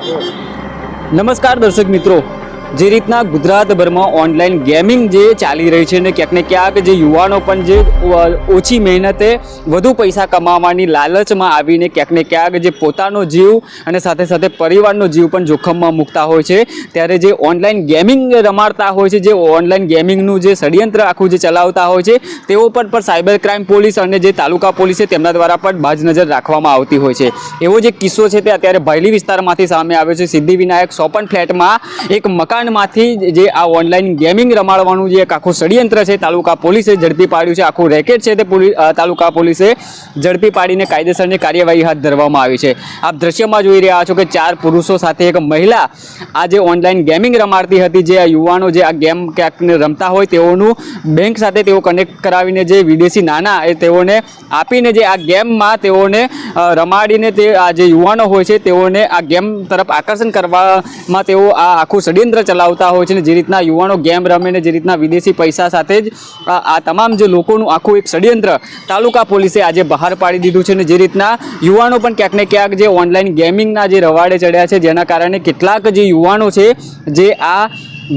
નમસ્કાર દર્શક મિત્રો, જે રીતના ગુજરાતભરમાં ઓનલાઈન ગેમિંગ જે ચાલી રહી છે ને ક્યાંક ને ક્યાંક જે યુવાનો પણ જે ઓછી મહેનતે વધુ પૈસા કમાવાની લાલચમાં આવીને ક્યાંક ને ક્યાંક જે પોતાનો જીવ અને સાથે સાથે પરિવારનો જીવ પણ જોખમમાં મૂકતા હોય છે, ત્યારે જે ઓનલાઈન ગેમિંગ રમાડતા હોય છે, જે ઓનલાઈન ગેમિંગનું જે ષડયંત્ર આખું જે ચલાવતા હોય છે, તેઓ પર સાયબર ક્રાઇમ પોલીસ અને જે તાલુકા પોલીસ છે તેમના દ્વારા પણ બાજ નજર રાખવામાં આવતી હોય છે। એવો જે કિસ્સો છે તે અત્યારે ભાયલી વિસ્તારમાંથી સામે આવ્યો છે। સિદ્ધિવિનાયક સોપન ફ્લેટમાં એક મકાનમાંથી જે આ ઓનલાઈન ગેમિંગ રમાડવાનું જે એક આખું ષડયંત્ર છે તાલુકા પોલીસે ઝડપી પાડ્યું છે। આખું રેકેટ છે તે તાલુકા પોલીસે ઝડપી પાડીને કાયદેસરની કાર્યવાહી હાથ ધરવામાં આવી છે। આપ દ્રશ્યમાં જોઈ રહ્યા છો કે 4 પુરુષો સાથે એક મહિલા આ જે ઓનલાઈન ગેમિંગ રમાડતી હતી, જે આ યુવાનો જે આ ગેમ ક્યાંક રમતા હોય તેઓનું બેંક સાથે તેઓ કનેક્ટ કરાવીને જે વિદેશી નાણાં એ તેઓને આપીને જે આ ગેમમાં તેઓને રમાડીને તે આ જે યુવાનો હોય છે તેઓને આ ગેમ તરફ આકર્ષણ કરવામાં તેઓ આ આખું ષડયંત્ર ચલાવતા હોય છે। ને જે રીતના યુવાનો ગેમ રમે ને જે રીતના વિદેશી પૈસા સાથે જ આ તમામ જે લોકોનું આખું એક ષડયંત્ર તાલુકા પોલીસે આજે બહાર પાડી દીધું છે। ને જે રીતના યુવાનો પણ ક્યાંક ને ક્યાંક જે ઓનલાઈન ગેમિંગના જે રવાડે ચડ્યા છે, જેના કારણે કેટલાક જે યુવાનો છે જે આ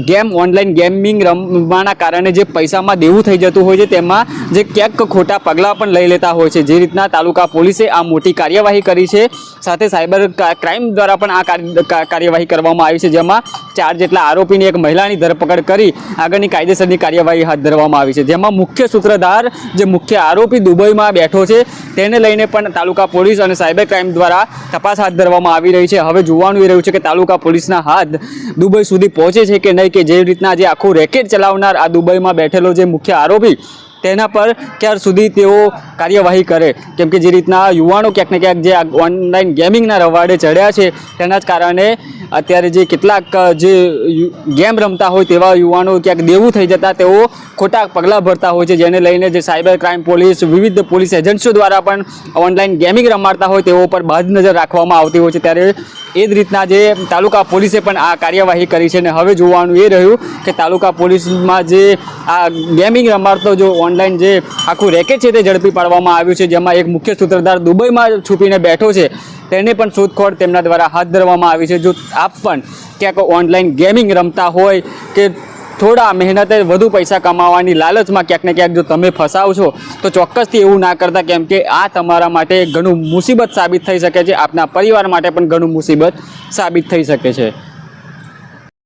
ગેમ ઓનલાઈન ગેમિંગ રમવાના કારણે જે પૈસામાં દેવું થઈ જતું હોય છે તેમાં જે ક્યાંક ખોટા પગલાં પણ લઈ લેતા હોય છે। જે રીતના તાલુકા પોલીસે આ મોટી કાર્યવાહી કરી છે, સાથે સાયબર ક્રાઇમ દ્વારા પણ આ કાર્યવાહી કરવામાં આવી છે, જેમાં 4 જેટલા આરોપીની એક મહિલાની ધરપકડ કરી આગળની કાયદેસરની કાર્યવાહી હાથ ધરવામાં આવી છે। જેમાં મુખ્ય સૂત્રધાર જે મુખ્ય આરોપી દુબઈમાં બેઠો છે તેને લઈને પણ તાલુકા પોલીસ અને સાયબર ક્રાઇમ દ્વારા તપાસ હાથ ધરવામાં આવી રહી છે। હવે જોવાનું એ રહ્યું છે કે તાલુકા પોલીસના હાથ દુબઈ સુધી પહોંચે છે કે નહીં, કે જે રીતના જે આખું રેકેટ ચલાવનાર આ દુબઈમાં બેઠેલો જે મુખ્ય આરોપી તેના પર ક્યાર સુધી તેઓ કાર્યવાહી કરે, કેમ કે જે રીતના યુવાનો ક્યાંક ને ક્યાંક જે ઓનલાઈન ગેમિંગના રવાડે ચડ્યા છે તેના જ કારણે અત્યારે જે કેટલાક જે ગેમ રમતા હોય તેવા યુવાનો ક્યાંક દેવું થઈ જતા તેઓ ખોટા પગલાં ભરતા હોય છે, જેને લઈને જે સાયબર ક્રાઇમ પોલીસ વિવિધ પોલીસ એજન્સીઓ દ્વારા પણ ઓનલાઈન ગેમિંગ રમાડતા હોય તેઓ પર બાજ નજર રાખવામાં આવતી હોય છે। ત્યારે એ જ રીતના જે તાલુકા પોલીસે પણ આ કાર્યવાહી કરી છે। અને હવે જોવાનું એ રહ્યું કે તાલુકા પોલીસમાં જે આ ગેમિંગ રમાડતો જો ઓનલાઈન જે આખું રેકેટ છે તે ઝડપી પાડવામાં આવ્યું છે, જેમાં એક મુખ્ય સૂત્રધાર દુબઈમાં છુપીને બેઠો છે તેને પણ શોધખોળ તેમના દ્વારા હાથ ધરવામાં આવી છે। જો આપ પણ ક્યાંક ઓનલાઈન ગેમિંગ રમતા હોય કે થોડા મહેનતે વધુ પૈસા કમાવાની લાલચમાં ક્યાંક ને ક્યાંક જો તમે ફસાવ છો તો ચોક્કસથી એવું ના કરતા, કેમ કે આ તમારા માટે ઘણું મુસીબત સાબિત થઈ શકે છે, આપના પરિવાર માટે પણ ઘણું મુસીબત સાબિત થઈ શકે છે।